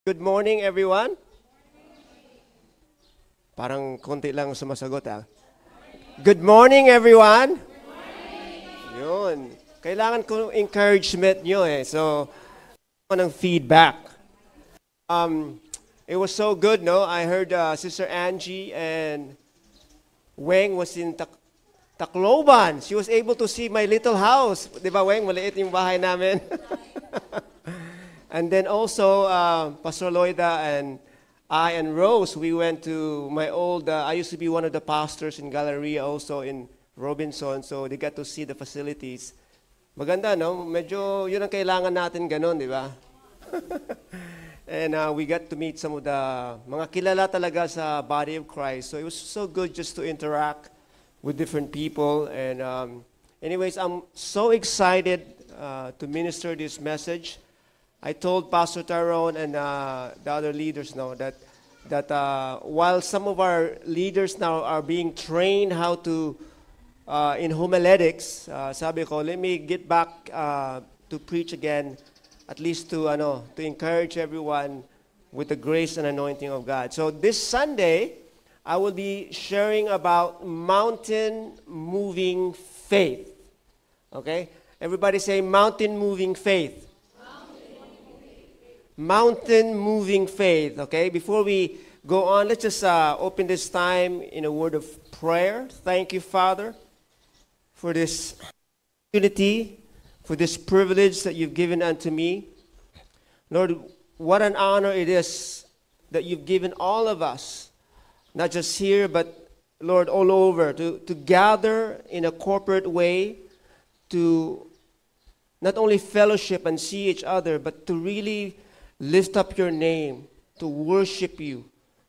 Good morning, everyone. Parang konti lang sumasagot, ha? Good morning, everyone. Yun. Kailangan ko ng encouragement nyo, eh. So, ako ng feedback. It was so good, no? I heard Sister Angie and Weng was in Tacloban. She was able to see my little house. Di ba, Weng? Maliit yung bahay namin. And then also, Pastor Loida and I and Rose, we went to my old, I used to be one of the pastors in Galleria also in Robinson, so they got to see the facilities. Maganda, no? Medyo yun ang kailangan natin ganun, di ba? And we got to meet some of the mga kilala talaga sa body of Christ. So it was so good just to interact with different people. And anyways, I'm so excited to minister this message. I told Pastor Tyrone and the other leaders now that while some of our leaders now are being trained how to in homiletics, sabi ko, let me get back to preach again, at least to encourage everyone with the grace and anointing of God. So this Sunday, I will be sharing about mountain moving faith. Okay, everybody say mountain moving faith. Mountain moving faith, okay? Before we go on, let's just open this time in a word of prayer. Thank you, Father, for this opportunity, for this privilege that you've given unto me. Lord, what an honor it is that you've given all of us, not just here, but, Lord, all over, to gather in a corporate way, to not only fellowship and see each other, but to really lift up your name, to worship you,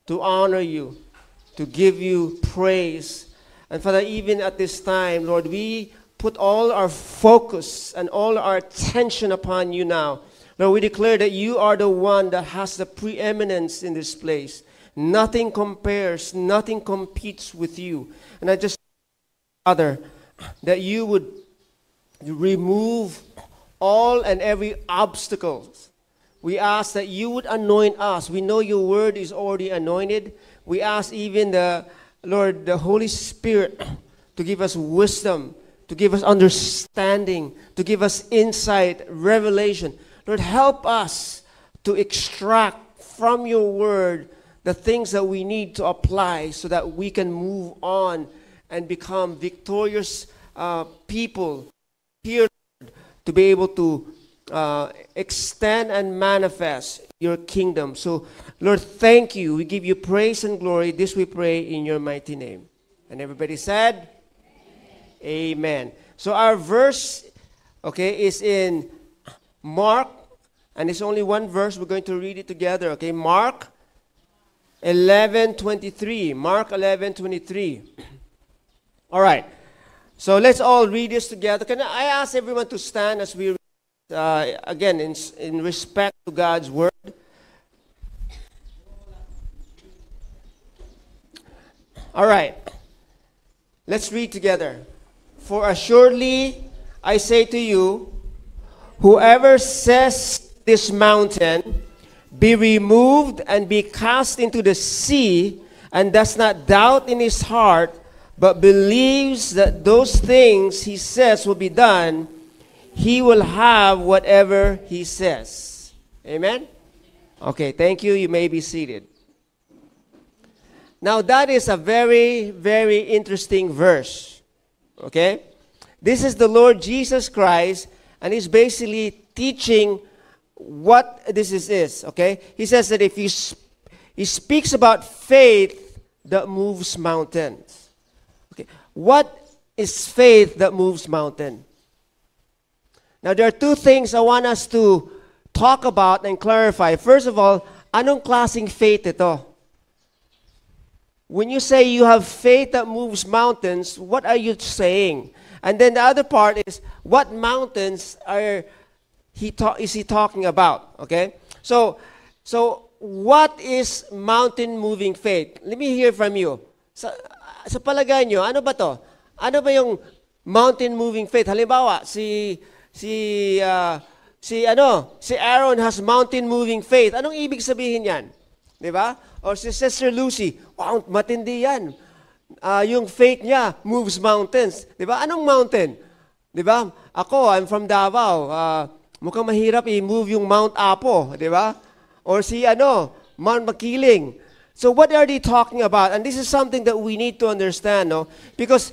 to honor you, to give you praise. And Father, even at this time, Lord, we put all our focus and all our attention upon you now. Lord, we declare that you are the one that has the preeminence in this place. Nothing compares, nothing competes with you. And I just, Father, that you would remove all and every obstacles. We ask that you would anoint us. We know your word is already anointed. We ask even the Holy Spirit to give us wisdom, to give us understanding, to give us insight, revelation. Lord, help us to extract from your word the things that we need to apply so that we can move on and become victorious people here, to be able to extend and manifest your kingdom. So, Lord, thank you. We give you praise and glory. This we pray in your mighty name. And everybody said, Amen. So our verse, okay, is in Mark, and it's only one verse. We're going to read it together, okay? Mark 11:23. Mark 11:23. All right. So let's all read this together. Can I ask everyone to stand as we read? Again, in respect to God's word. All right. Let's read together. For assuredly I say to you, whoever says this mountain, be removed and be cast into the sea, and does not doubt in his heart, but believes that those things he says will be done, he will have whatever he says. Amen? Okay, thank you. You may be seated. Now, that is a very, very interesting verse. Okay? This is the Lord Jesus Christ, and he's basically teaching what this is. Okay? He says that if he speaks about faith that moves mountains. Okay? What is faith that moves mountains? Now, there are two things I want us to talk about and clarify. First of all, anong klaseng faith ito? When you say you have faith that moves mountains, what are you saying? And then the other part is, what mountains is he talking about? Okay? So what is mountain moving faith? Let me hear from you. Sa palagay nyo, ano ba to? Ano ba yung mountain moving faith? Halimbawa, si si Aaron has mountain-moving faith. Anong ibig sabihin yan? Di ba? Or si Sister Lucy, wow, matindi yan. Yung faith niya moves mountains. Di ba? Anong mountain? Di ba? Ako, I'm from Davao. Mukhang mahirap i-move yung Mount Apo. Di ba? Or si Mount Makiling. So what are they talking about? And this is something that we need to understand, no? Because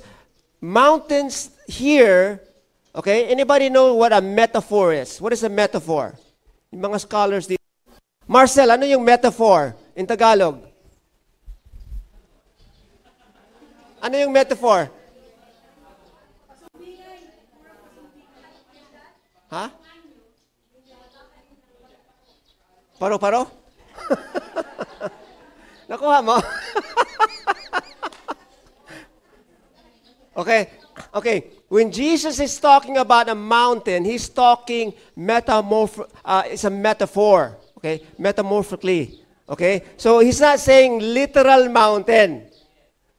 mountains here, okay, anybody know what a metaphor is? What is a metaphor? Yung mga scholars dito. Marcel, ano yung metaphor in Tagalog? Ano yung metaphor? Ha? Paro-paro? Nakuha mo? Okay. When Jesus is talking about a mountain, he's talking it's a metaphor. Okay? Metamorphically. Okay? So he's not saying literal mountain.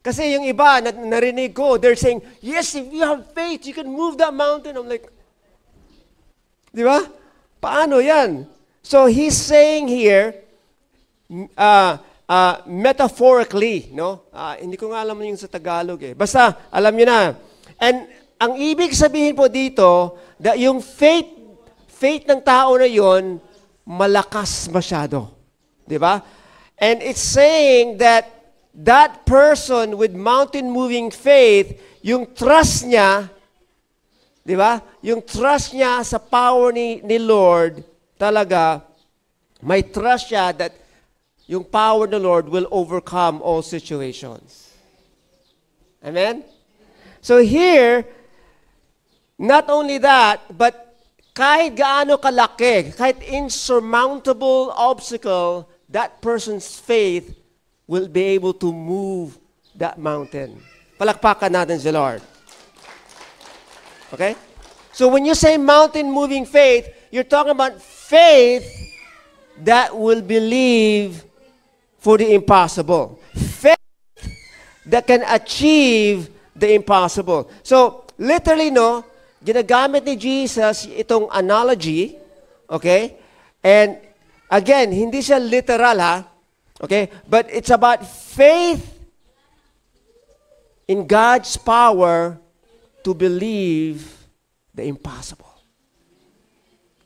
Kasi yung iba, narinig ko, they're saying, yes, if you have faith, you can move that mountain. I'm like, di ba? Paano yan? So he's saying here, metaphorically, no? Hindi ko nga alam yung sa Tagalog eh. Basta, alam niyo na. And ang ibig sabihin po dito, that yung faith ng tao na yon malakas masyado. Di ba? And it's saying that person with mountain-moving faith, yung trust niya, di ba? Yung trust niya sa power ni Lord, talaga, may trust siya that yung power of the Lord will overcome all situations. Amen? So here, not only that, but kahit gaano kalaki, kahit insurmountable obstacle, that person's faith will be able to move that mountain. Palakpakan natin si Lord. Okay? So when you say mountain-moving faith, you're talking about faith that will believe for the impossible. Faith that can achieve the impossible. So, literally, no, ginagamit ni Jesus itong analogy, okay? And, again, hindi siya literal, ha? Okay? But it's about faith in God's power to believe the impossible.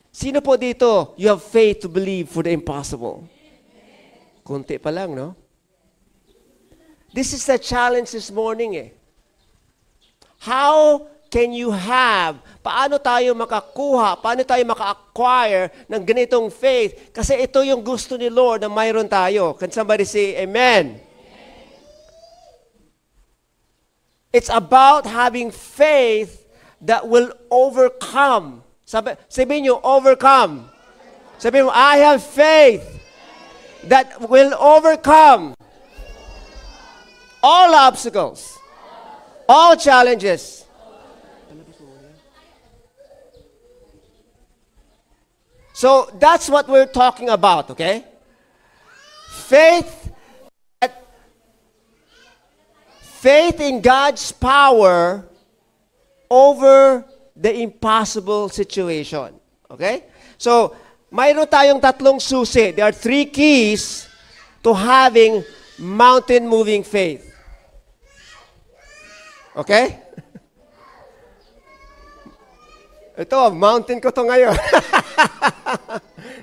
Sino po dito, you have faith to believe for the impossible? Kunti pa lang, no? This is the challenge this morning, eh. How can you have, paano tayo makakuha, paano tayo maka-acquire ng ganitong faith? Kasi ito yung gusto ni Lord na mayroon tayo. Can somebody say amen? It's about having faith that will overcome. Sabihin nyo, overcome. Sabihin mo, I have faith that will overcome all obstacles, all challenges. So that's what we're talking about, okay? Faith in God's power over the impossible situation. Okay? So, mayroon tayong tatlong susi. There are 3 keys to having mountain-moving faith. Okay? Ito, mountain ko to ngayon.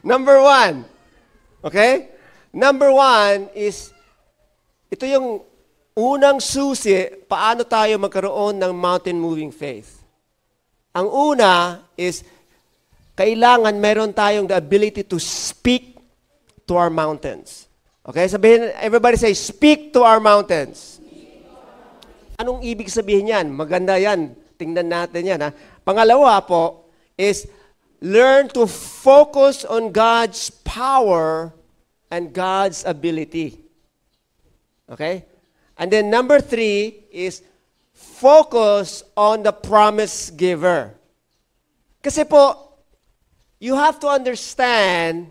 Number 1. Okay? Number 1 is, ito yung unang susi, paano tayo magkaroon ng mountain-moving faith. Ang una is, kailangan meron tayong the ability to speak to our mountains. Okay? Sabihin, everybody say, speak to our mountains. Anong ibig sabihin yan? Maganda yan. Tingnan natin yan. Ha? Pangalawa po is, learn to focus on God's power and God's ability. Okay? And then number 3 is, focus on the promise giver. Kasi po, you have to understand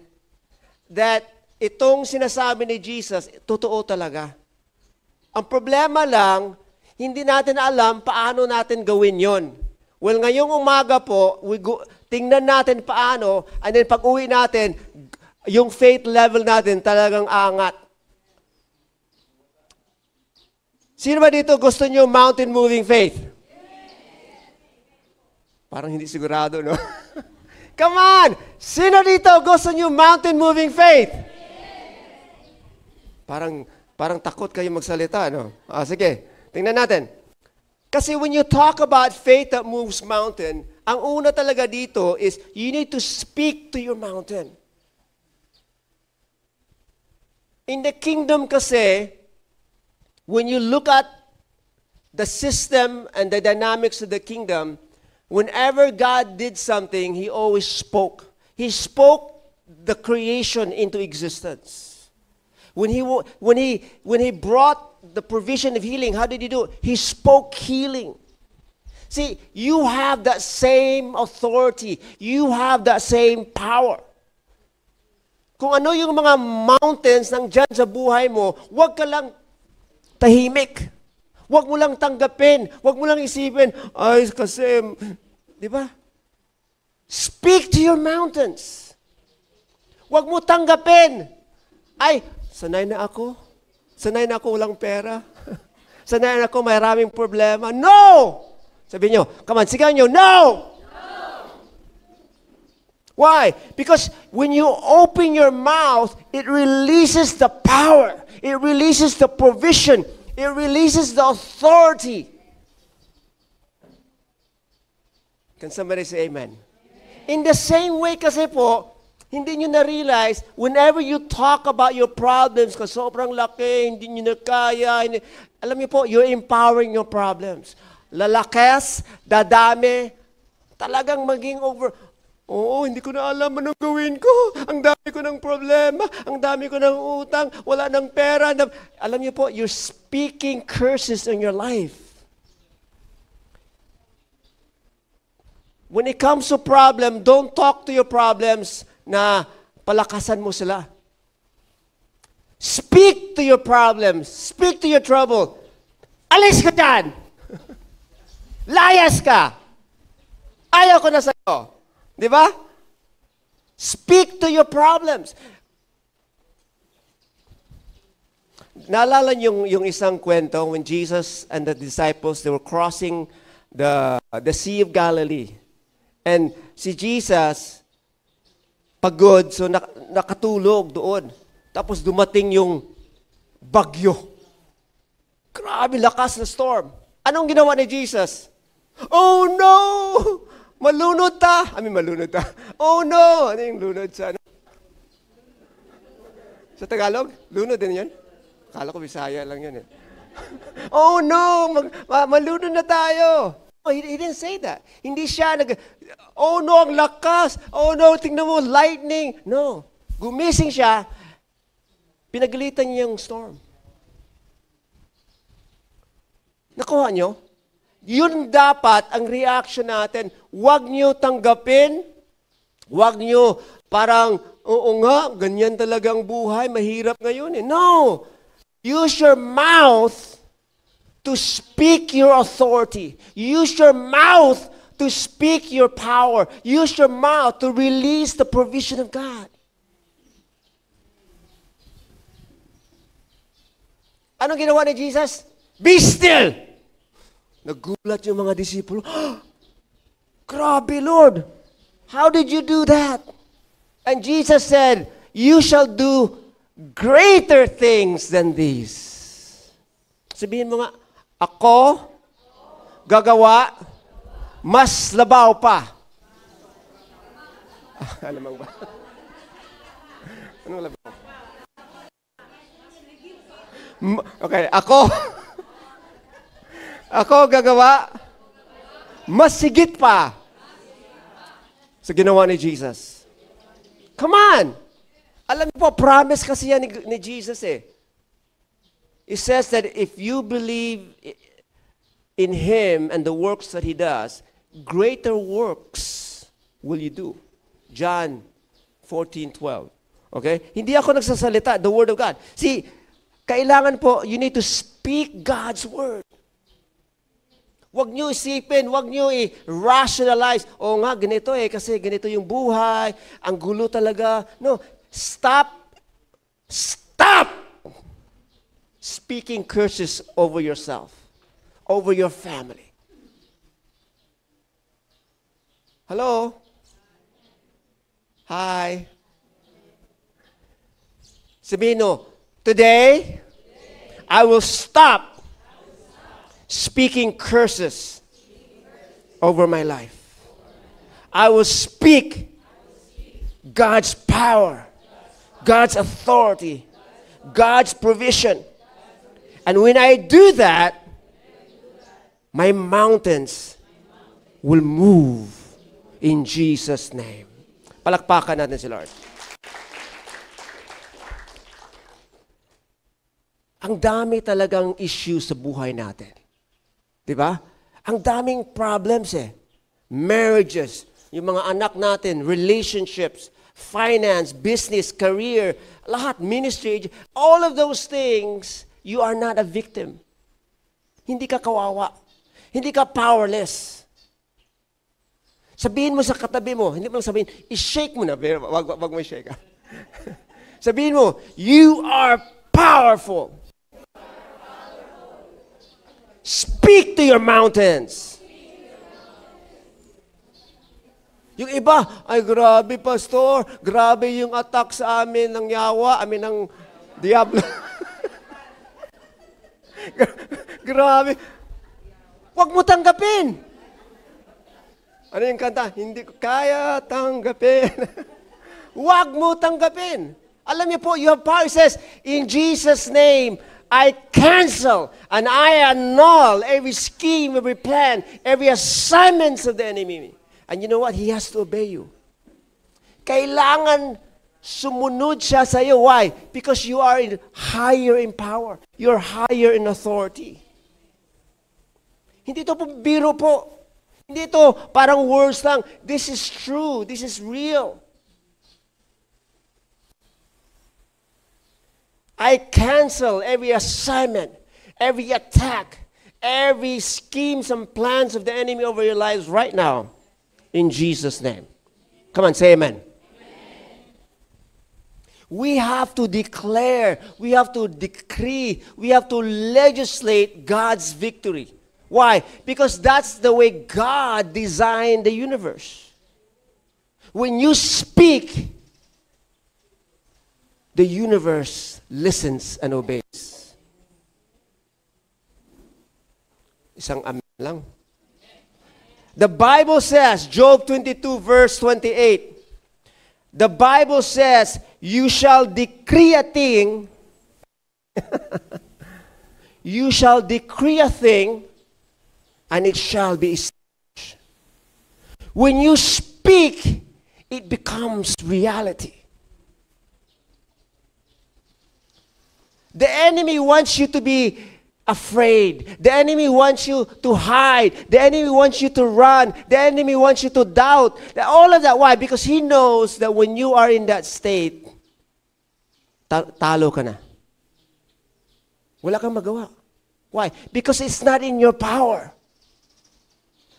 that itong sinasabi ni Jesus, totoo talaga. Ang problema lang, hindi natin alam paano natin gawin yon. Well, ngayong umaga po, tingnan natin paano, and then pag uwi natin, yung faith level natin talagang aangat. Sino ba dito gusto nyo mountain moving faith? Parang hindi sigurado, no? Come on! Sino dito gusto nyo mountain moving faith? Parang takot kayo magsalita, no? Sige, tingnan natin. Kasi when you talk about faith that moves mountain, ang una talaga dito is you need to speak to your mountain. In the kingdom kasi, when you look at the system and the dynamics of the kingdom, whenever God did something, He always spoke. He spoke the creation into existence. When he brought the provision of healing, how did He do it? He spoke healing. See, you have that same authority. You have that same power. Kung ano yung mga mountains nang dyan sa buhay mo, huwag ka lang tahimik. Huwag mo lang tanggapin. Huwag mo lang isipin, ay kasi, di ba? Speak to your mountains. Huwag mo tanggapin. Ay, sanay na ako. Sanay na ako walang pera. Sanay na ako maraming problema. No! Sabi nyo, come on, sigaw nyo, no! Why? Because when you open your mouth, it releases the power. It releases the provision. It releases the authority. Can somebody say amen? In the same way kasi po, hindi nyo na-realize, whenever you talk about your problems, kasi sobrang laki, hindi nyo na kaya, alam niyo po, you're empowering your problems. Lalakas, dadami, talagang maging over, hindi ko na alam anong gawin ko. Ang dami ko ng problema, ang dami ko ng utang, wala ng pera. Alam niyo po, you're speaking curses in your life. When it comes to problem, don't talk to your problems na palakasan mo sila. Speak to your problems. Speak to your trouble. Alis ka dyan! Layas ka! Ayaw ko na sa'yo. Di ba? Speak to your problems. Naalala niyo yung isang kwento when Jesus and the disciples, they were crossing the Sea of Galilee. And si Jesus, pagod, so nakatulog doon. Tapos dumating yung bagyo. Grabe, lakas na storm. Anong ginawa ni Jesus? Oh no! Malunod ta! Malunod ta. Oh no! Ano yung lunod sa ano? Sa Tagalog? Lunod din yun? Akala ko Bisaya lang yun eh. Oh no! Malunod na tayo! Oh, he didn't say that. Hindi siya oh no, ang lakas. Oh no, tingnan mo, lightning. No. Gumising siya, pinagalitan niya yung storm. Nakuha niyo? Yun dapat ang reaction natin. Huwag niyo tanggapin. Huwag niyo parang, oo nga, ganyan talagang buhay, mahirap ngayon eh. No. Use your mouth to speak your authority. Use your mouth to speak your power. Use your mouth to release the provision of God. Anong ginawa ni Jesus? Be still! Nagulat yung mga disipulo. Grabe, Lord! How did you do that? And Jesus said, you shall do greater things than these. Sabihin mo nga, ako, gagawa, mas labaw pa. Alam mo ba? Anong labaw? Okay, ako gagawa, mas sigit pa. Sa ginawa ni Jesus. Come on! Alam mo po, promise kasi yan ni Jesus eh. It says that if you believe in Him and the works that He does, greater works will you do. John 14:12. Okay? Hindi ako nagsasalita, the Word of God. See, kailangan po, you need to speak God's Word. Huwag nyo isipin, huwag nyo i-rationalize. O nga, ganito kasi ganito yung buhay, ang gulo talaga. No, stop speaking curses over yourself, over your family. Hello? Hi. Sabihin mo, today, I will stop speaking curses over my life. I will speak God's power, God's authority, God's provision. And when I do that, my mountains will move in Jesus' name. Palakpakan natin si Lord. Ang dami talagang issue sa buhay natin. Diba? Ang daming problems Marriages, yung mga anak natin, relationships, finance, business, career, lahat, ministry, all of those things, you are not a victim. Hindi ka kawawa. Hindi ka powerless. Sabihin mo sa katabi mo, hindi mo lang sabihin, i-shake mo na, pero wag mo i-shake. Sabihin mo, you are powerful. Speak to your mountains. Yung iba, ay grabe pastor, grabe yung attack sa amin ng yawa, amin ng diablo. Grabe. Huwag mo tanggapin. Ano yung kanta? Hindi ko kaya tanggapin. Huwag mo tanggapin. Alam niyo po, you have power. It says, in Jesus' name, I cancel and I annul every scheme, every plan, every assignment of the enemy. And you know what? He has to obey you. Kailangan sumunod siya sa iyo. Why? Because you are higher in power. You're higher in authority. Hindi ito po biro po. Hindi ito parang words lang. This is true. This is real. I cancel every assignment, every attack, every schemes and plans of the enemy over your lives right now. In Jesus' name. Come on, say amen. We have to declare, we have to decree, we have to legislate God's victory. Why? Because that's the way God designed the universe. When you speak, the universe listens and obeys. Isang amen lang. The Bible says, Job 22 verse 28, the Bible says, you shall decree a thing, you shall decree a thing, and it shall be established. When you speak, it becomes reality. The enemy wants you to be afraid. The enemy wants you to hide. The enemy wants you to run. The enemy wants you to doubt. All of that. Why? Because he knows that when you are in that state, talo ka na. Wala kang magawa. Why? Because it's not in your power.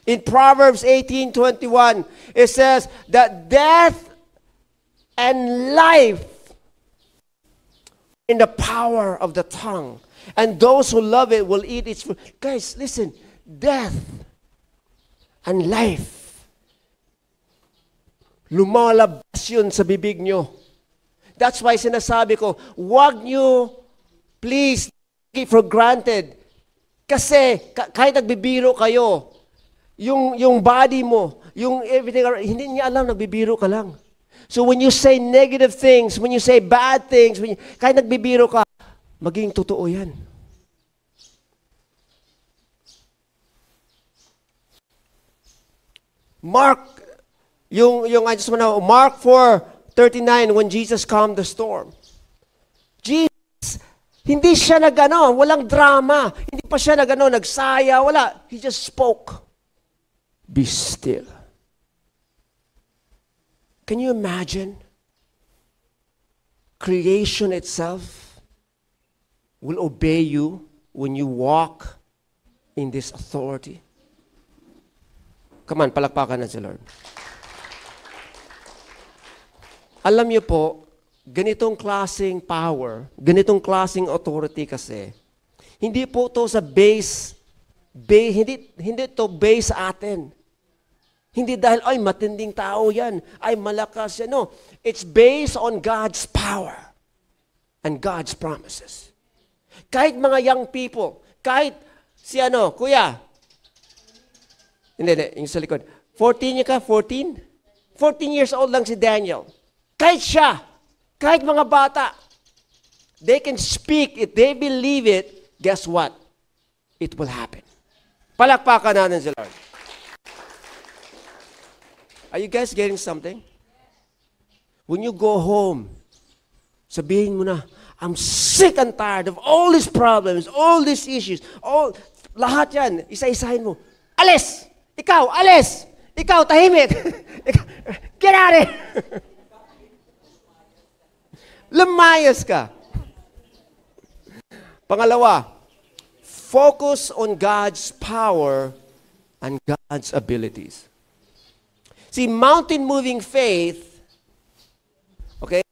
In Proverbs 18:21, it says that death and life in the power of the tongue. And those who love it will eat its fruit. Guys, listen. Death and life. Lumalabas yun sa bibig nyo. That's why sinasabi ko, wag nyo, please, take it for granted. Kasi, kahit nagbibiro kayo, yung body mo, yung everything, hindi niya alam, nagbibiro ka lang. So when you say negative things, when you say bad things, kahit nagbibiro ka, maging totoo yan. Mark, I just want to know, Mark 4:39, when Jesus calmed the storm. Jesus, hindi siya walang drama. Hindi pa siya nagsaya, wala. He just spoke. Be still. Can you imagine? Creation itself will obey you when you walk in this authority. Come on, palakpakan na si Lord. Alam niyo po, ganitong klaseng power, ganitong klaseng authority kasi, hindi po to sa hindi to base sa atin. Hindi dahil, ay, matinding tao yan, ay, malakas yan. No, it's based on God's power and God's promises. Kahit mga young people, kahit si kuya, hindi, yung sa likod, 14 niya ka, 14? 14 years old lang si Daniel. Kahit siya, kahit mga bata, they can speak, if they believe it, guess what? It will happen. Palakpakan natin si Lord. Are you guys getting something? When you go home, sabihin mo na, I'm sick and tired of all these problems, all these issues, lahat yan, isa-isahin mo. Alis! Ikaw, alis! Ikaw, tahimik! Get out of here! Lumayas ka. Pangalawa, focus on God's power and God's abilities. See, mountain-moving faith, okay,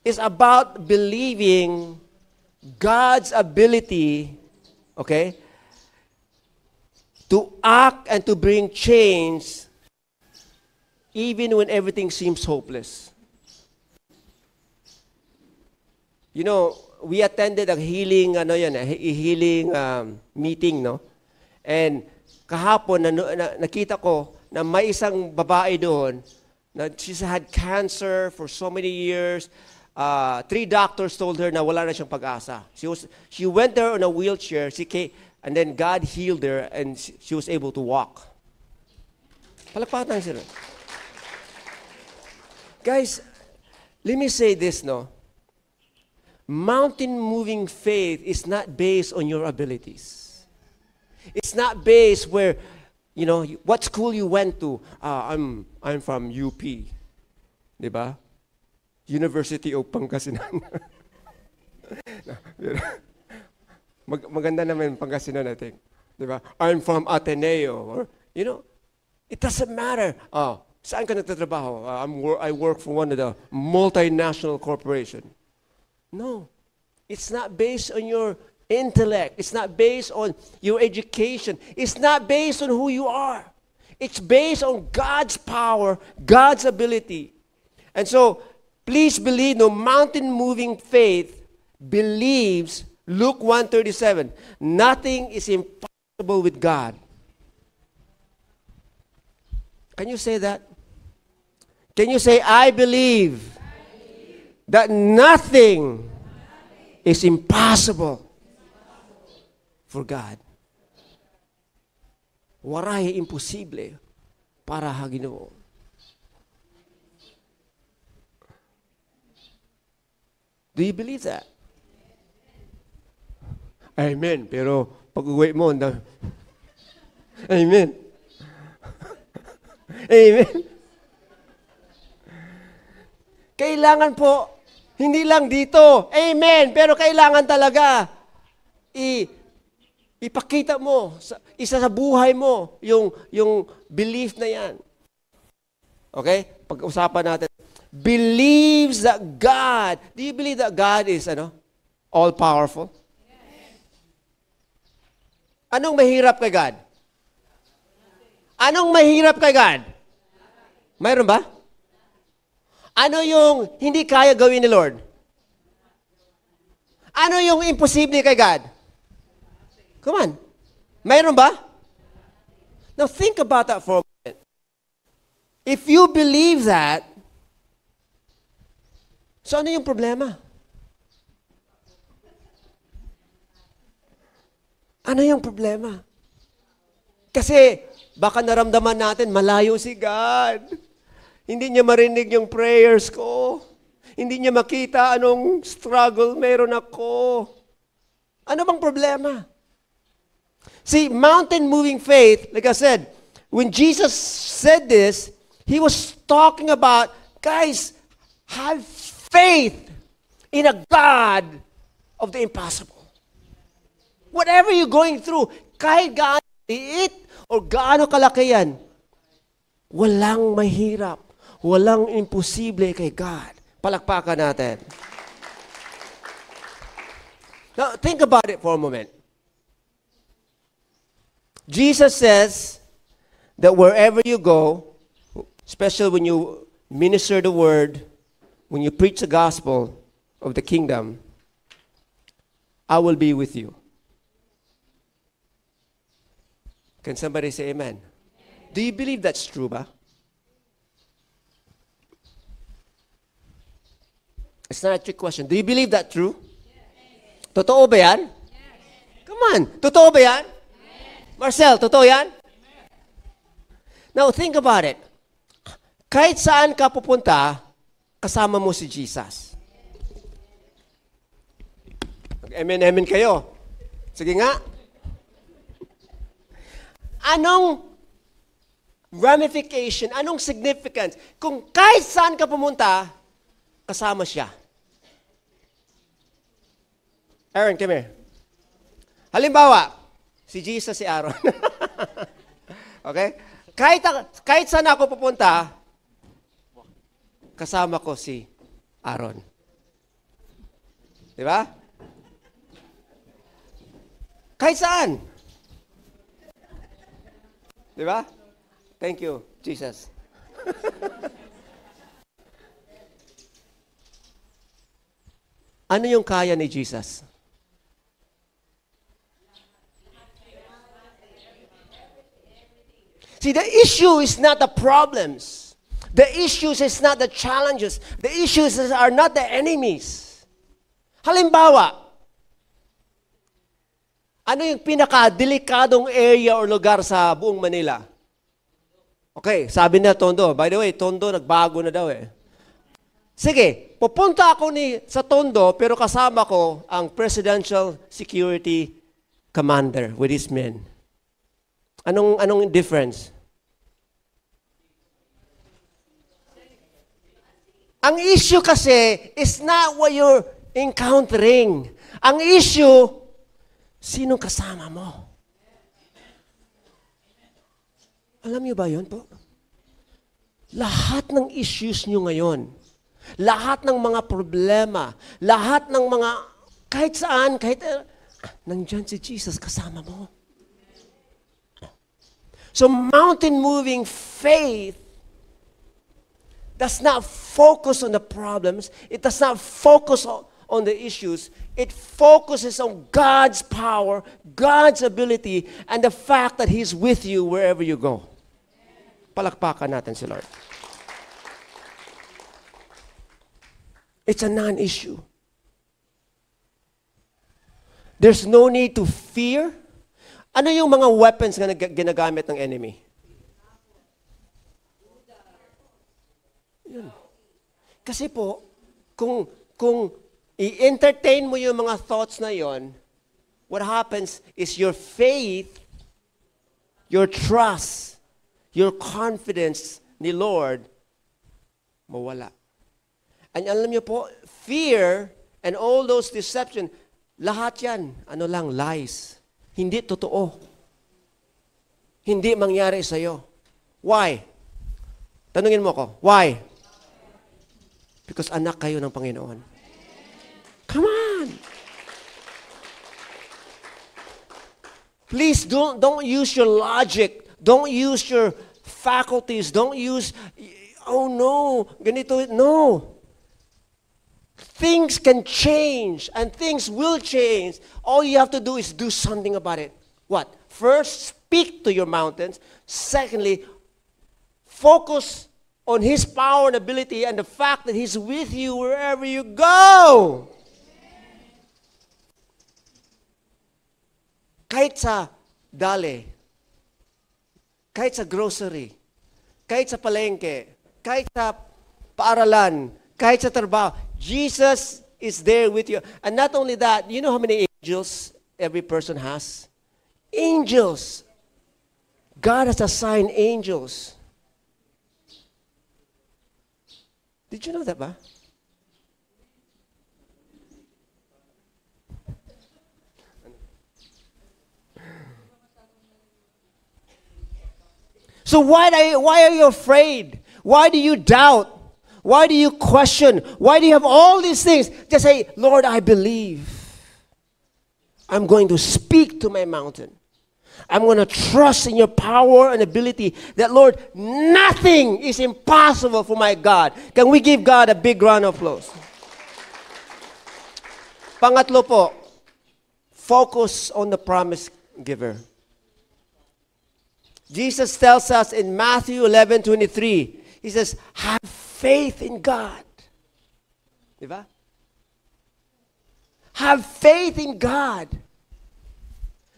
is about believing God's ability, okay, to act and to bring change even when everything seems hopeless. You know, we attended a healing, meeting, no? And kahapon, nakita ko na may isang babae doon na she's had cancer for so many years. 3 doctors told her na wala na siyang pag-asa. She went there on a wheelchair, and then God healed her and she was able to walk. Palakpakan tayo sila. Guys, let me say this, no? Mountain-moving faith is not based on your abilities. It's not based where, you know, what school you went to. I'm from UP. Diba? University of Pangasinan. Maganda naman Pangasinan, I think. Diba? I'm from Ateneo. Or, you know, it doesn't matter. Saan ka nagtatrabaho? I work for one of the multinational corporation. No. It's not based on your intellect. It's not based on your education. It's not based on who you are. It's based on God's power, God's ability. And so, please believe, no, mountain-moving faith believes, Luke 1:37, nothing is impossible with God. Can you say that? Can you say, I believe that nothing is impossible for God? Waray imposible para sa Ginoo. Do you believe that? Amen. Pero pag-uwi mo, amen. Amen. Kailangan po, hindi lang dito, amen, pero kailangan talaga ipakita mo, isa sa buhay mo, yung belief na yan. Okay? Pag-usapan natin. Believes that God, do you believe that God is all-powerful? Anong mahirap kay God? Anong mahirap kay God? Mayroon ba? Ano yung hindi kaya gawin ni Lord? Ano yung imposible kay God? Come on. Mayroon ba? Now think about that for a moment. If you believe that, so ano yung problema? Ano yung problema? Kasi baka naramdaman natin malayo si God. Hindi niya marinig yung prayers ko. Hindi niya makita anong struggle meron ako. Ano bang problema? See, mountain-moving faith, like I said, when Jesus said this, He was talking about, guys, have faith in a God of the impossible. Whatever you're going through, kahit gaano liit or gaano kalaki yan, Walang mahirap. Walang imposible kay God. Palakpakan natin. Now, think about it for a moment. Jesus says that wherever you go, especially when you minister the word, when you preach the gospel of the kingdom, I will be with you. Can somebody say amen? Do you believe that's true ba? It's not a trick question. Do you believe that true? Yes. Totoo ba yan? Yes. Come on. Totoo ba yan? Yes. Marcel, totoo yan? Yes. Now, think about it. Kahit saan ka pupunta, kasama mo si Jesus. Amen kayo. Sige nga. Anong ramification, anong significance? Kung kahit saan ka pumunta, kasama siya. Aaron, come here. Halimbawa, si Jesus, si Aaron. Okay? Kahit saan ako pupunta, kasama ko si Aaron. Di ba? Kahit saan. Di ba? Thank you, Jesus. Ano yung kaya ni Jesus? See, the issue is not the problems. The issues is not the challenges. The issues are not the enemies. Halimbawa, ano yung pinaka-delikadong area or lugar sa buong Manila? Okay, sabi na Tondo. By the way, Tondo nagbago na daw eh. Sige, pupunta ako sa Tondo pero kasama ko ang Presidential Security Commander with his men. Anong difference? Ang issue kasi is not what you're encountering. Ang issue, sinong kasama mo? Alam niyo ba yun po? Lahat ng issues niyo ngayon, lahat ng mga problema, lahat ng mga, kahit saan, nandyan si Jesus kasama mo. So mountain-moving faith does not focus on the problems. It does not focus on the issues. It focuses on God's power, God's ability, and the fact that He's with you wherever you go. Palakpakan natin si Lord. It's a non-issue. There's no need to fear. Ano yung mga weapons na ginagamit ng enemy? Yun. Kasi po, kung i-entertain mo yung mga thoughts na yon, what happens is your faith, your trust, your confidence ni Lord, mawala. And alam niyo po, fear and all those deception, lahat yan, lies. Hindi totoo. Hindi mangyari sa'yo. Why? Tanungin mo ko, why? Because anak kayo ng Panginoon. Come on! Please don't use your logic. Don't use your faculties. Don't use, oh no, ganito. No. Things can change and things will change. All you have to do is do something about it. What? First, speak to your mountains. Secondly, focus on His power and ability and the fact that He's with you wherever you go. Kahit sa dali, kahit sa grocery, kahit sa palengke, kahit sa paaralan, kahit sa trabaho, Jesus is there with you. And not only that, you know how many angels every person has? Angels. God has assigned angels. Did you know that ba? So why are you afraid? Why do you doubt? Why do you question? Why do you have all these things? Just say, Lord, I believe. I'm going to speak to my mountain. I'm going to trust in your power and ability that, Lord, nothing is impossible for my God. Can we give God a big round of applause? Pangatlo po, focus on the promise giver. Jesus tells us in Matthew 11:23, He says, have faith in God. Diba? Have faith in God.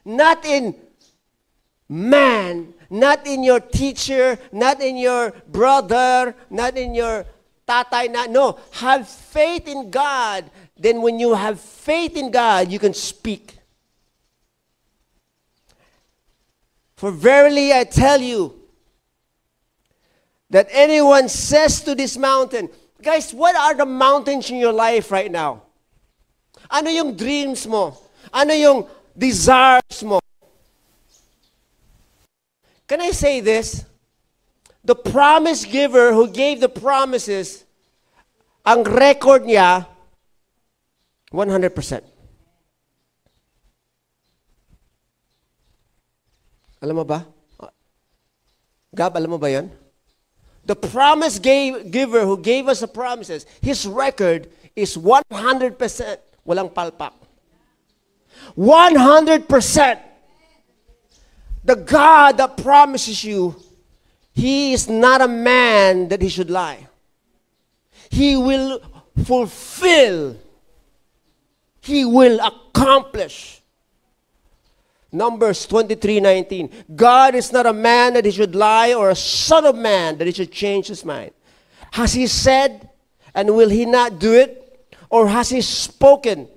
Not in man, not in your teacher, not in your brother, not in your tatay. No, have faith in God. Then when you have faith in God, you can speak. For verily I tell you, that anyone says to this mountain, guys, what are the mountains in your life right now? Ano yung dreams mo? Ano yung desires mo? Can I say this? The promise giver who gave the promises, ang record niya, 100%. Alam mo ba? Gab, alam mo ba yan? The promise giver who gave us the promises, his record is 100%. Walang palpak. 100%. The God that promises you, He is not a man that He should lie. He will fulfill. He will accomplish. Numbers 23:19. God is not a man that He should lie, or a son of man that He should change His mind. Has He said, and will He not do it? Or has He spoken,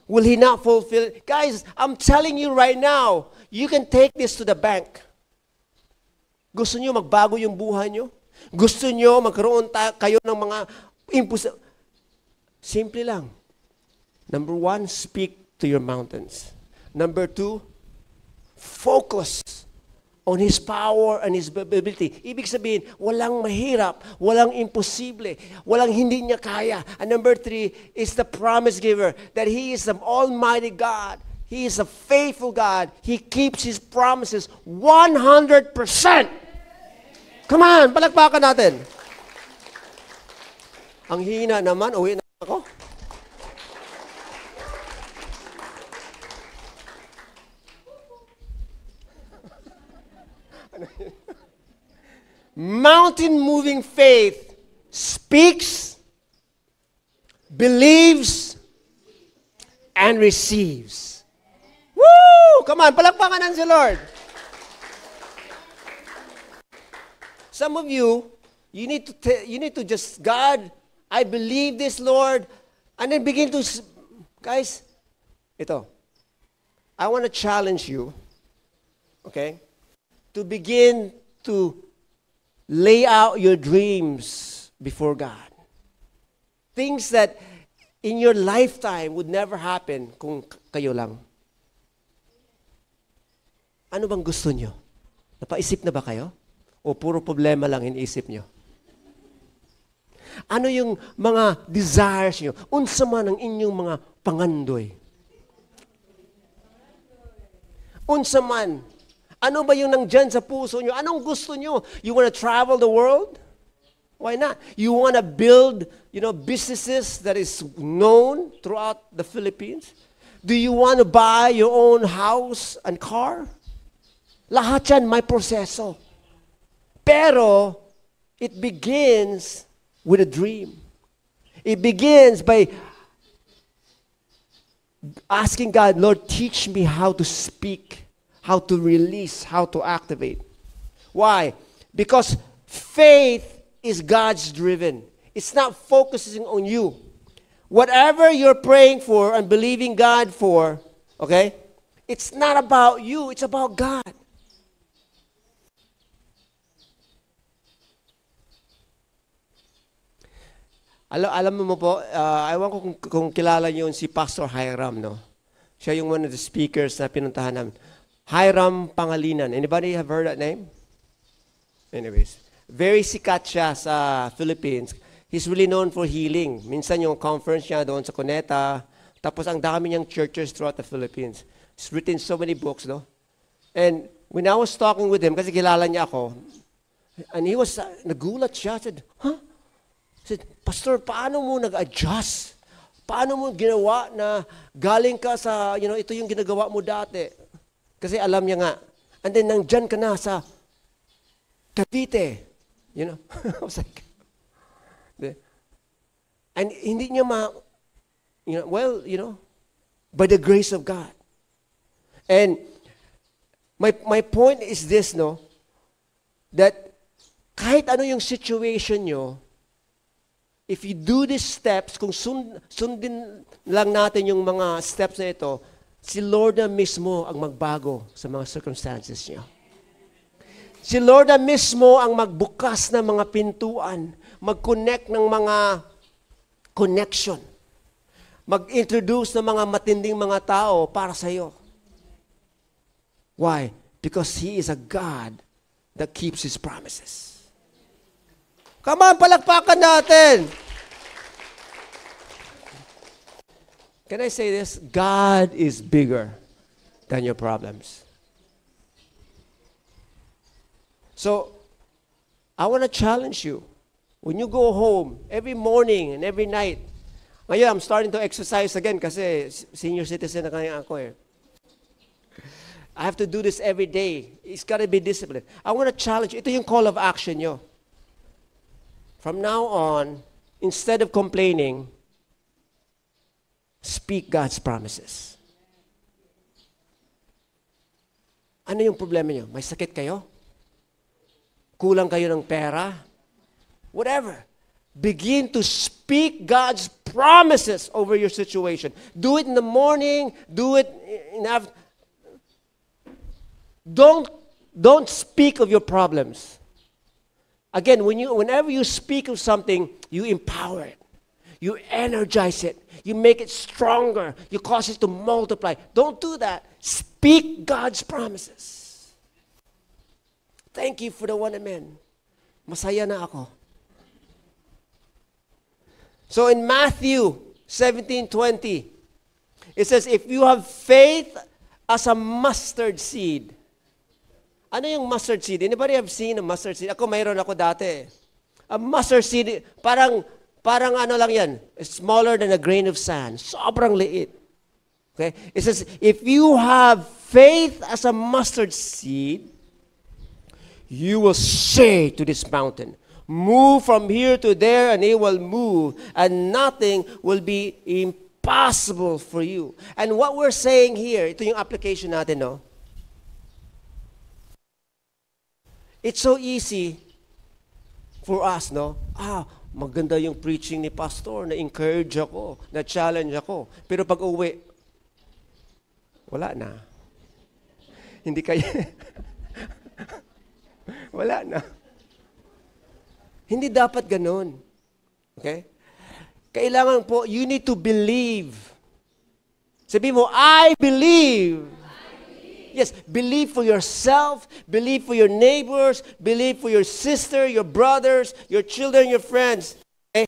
will He not fulfill it? Guys, I'm telling you right now, you can take this to the bank. Gusto nyo magbago yung buhay nyo? Gusto nyo magkaroon kayo ng mga imposible? Simple lang. Number 1, speak to your mountains. Number 2, focus on His power and His ability. Ibig sabihin, walang mahirap, walang imposible, walang hindi niya kaya. And number 3 is the promise giver, that He is the Almighty God. He is a faithful God. He keeps His promises 100%. Come on, palakpakan natin. Ang hina naman, uwi na ako. Mountain-moving faith speaks, believes, and receives. Woo! Come on, palakpakan natin si Lord. Some of you, you need to just, God, I believe this, Lord, and then begin to, guys, ito, I want to challenge you, okay, to begin to lay out your dreams before God. Things that in your lifetime would never happen kung kayo lang. Ano bang gusto nyo? Napaisip na ba kayo? O puro problema lang iniisip nyo? Ano yung mga desires nyo? Unsa man ang inyong mga pangandoy? Unsa man? Ano ba yung nandyan sa puso nyo? Anong gusto nyo? You want to travel the world? Why not? You want to build, businesses that is known throughout the Philippines? Do you want to buy your own house and car? Lahat yan may proseso. Pero, it begins with a dream. It begins by asking God, Lord, teach me how to speak, how to release, how to activate. Why? Because faith is God's driven. It's not focusing on you. Whatever you're praying for and believing God for, okay, it's not about you, it's about God. Alam mo po, ewan ko kung kilala niyo si Pastor Hiram, no? Siya yung one of the speakers na pinuntahan namin. Hiram Pangalinan. Anybody have heard that name? Anyways, very sikat siya sa Philippines. He's really known for healing. Minsan yung conference niya doon sa Cuneta, tapos ang dami niyang churches throughout the Philippines. He's written so many books, no? And when I was talking with him, kasi kilala niya ako, and he was, nagulat siya, said, huh? Said, Pastor, paano mo nag-adjust? Paano mo ginawa na galing ka sa, ito yung ginagawa mo dati? Kasi alam niya nga. And then nandyan ka na sa Cavite. I was like, and hindi niya by the grace of God. And my point is this, no, that kahit ano yung situation nyo, if you do these steps, kung sundin lang natin yung mga steps na ito, si Lord na mismo ang magbago sa mga circumstances niyo. Si Lord na mismo ang magbukas ng mga pintuan, mag-connect ng mga connection, mag-introduce ng mga matinding mga tao para sa iyo. Why? Because He is a God that keeps His promises. Come on, palakpakan natin. Can I say this? God is bigger than your problems. So, I want to challenge you. When you go home, every morning and every night, ngayon, I'm starting to exercise again kasi senior citizen na kaya ako eh. I have to do this every day. It's got to be disciplined. I want to challenge you. Ito yung call of action nyo. From now on, instead of complaining, speak God's promises. Ano yung problema nyo? May sakit kayo? Kulang kayo ng pera? Whatever. Begin to speak God's promises over your situation. Do it in the morning. Do it in the afternoon. Don't speak of your problems. Again, whenever you speak of something, you empower it. You energize it. You make it stronger. You cause it to multiply. Don't do that. Speak God's promises. Thank you for the one amen. Masaya na ako. So in Matthew 17:20, it says, if you have faith as a mustard seed. Ano yung mustard seed? Anybody have seen a mustard seed? Ako, mayroon ako dati. A mustard seed, parang ano lang yan, smaller than a grain of sand. Sobrang liit. Okay? It says, if you have faith as a mustard seed, you will say to this mountain, move from here to there, and it will move, and nothing will be impossible for you. And what we're saying here, ito yung application natin, no? It's so easy for us, no? Maganda yung preaching ni pastor, na-encourage ako, na-challenge ako. Pero pag uwi, wala na. Hindi kaya. Wala na. Hindi dapat ganun. Okay? Kailangan po, you need to believe. Sabi mo, I believe. Yes, believe for yourself, believe for your neighbors, believe for your sister, your brothers, your children, your friends. Okay?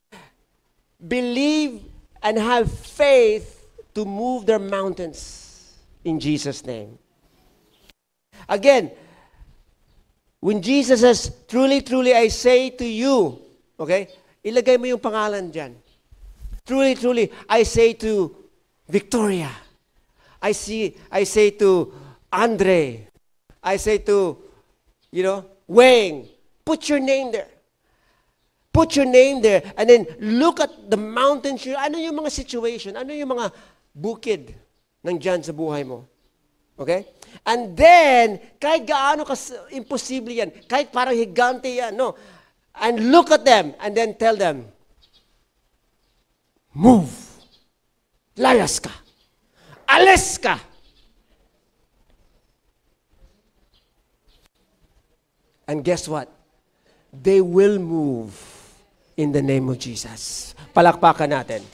Believe and have faith to move their mountains in Jesus' name. Again, when Jesus says, truly, truly, I say to you, okay, ilagay mo yung pangalan dyan. Truly, truly, I say to Victoria. I say to Andre. I say to, Wayne. Put your name there. Put your name there. And then look at the mountains. Ano yung mga situation? Ano yung mga bukid nandyan sa buhay mo? Okay? And then, kahit gaano imposible yan, kahit parang higante yan, no? And look at them, and then tell them, move. Layas ka. Alis ka. And guess what? They will move in the name of Jesus. Palakpakan natin.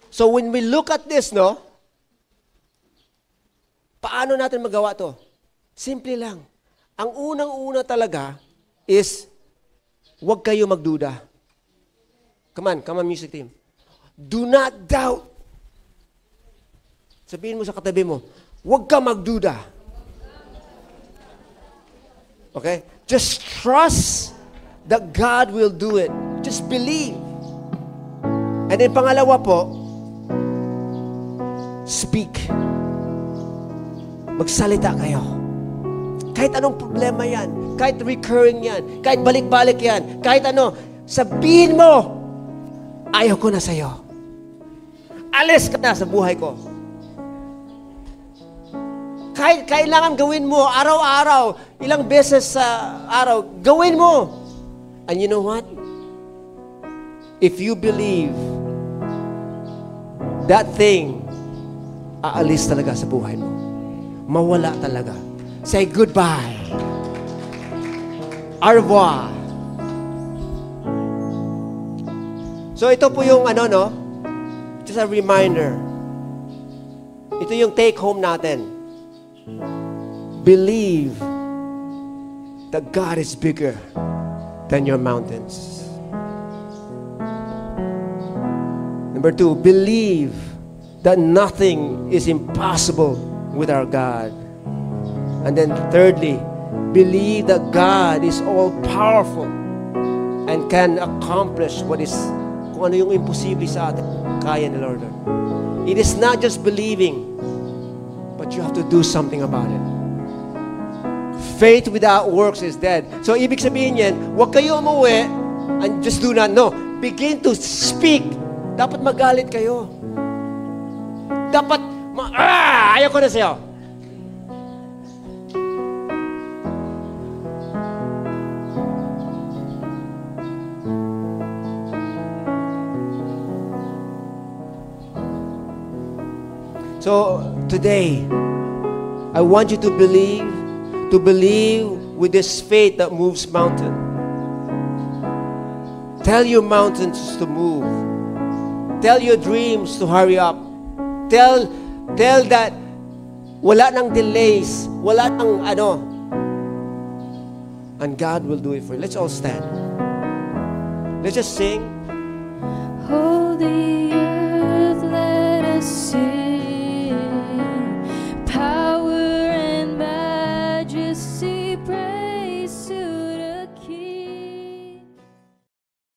So when we look at this, no? Paano natin magawa to? Simple lang. Ang unang-una talaga is, huwag kayo magduda. Come on, music team. Do not doubt. Sabihin mo sa katabi mo, huwag ka magduda. Okay? Just trust that God will do it. Just believe. And then pangalawa po, speak. Magsalita kayo. Kahit anong problema yan, kahit recurring yan, kahit balik-balik yan, kahit ano, sabihin mo, ayaw ko na sa'yo. Alis ka na sa buhay ko. Kahit kailangan gawin mo, araw-araw, ilang beses sa araw, gawin mo. And you know what? If you believe, that thing, aalis talaga sa buhay mo. Mawala talaga. Say goodbye. Au revoir. So ito po yung just a reminder. Ito yung take home natin. Believe that God is bigger than your mountains. Number 2, believe that nothing is impossible with our God. And then thirdly, believe that God is all-powerful and can accomplish kung ano yung imposible sa atin, kaya ni Lord. It is not just believing, but you have to do something about it. Faith without works is dead. So, ibig sabihin yan, huwag kayo umuwi and just do not know. Begin to speak. Dapat magalit kayo. Dapat, ayaw ko na sa'yo. So, today, I want you to believe with this faith that moves mountain. Tell your mountains to move. Tell your dreams to hurry up. Tell that wala nang delays, wala nang and God will do it for you. Let's all stand. Let's just sing. Holy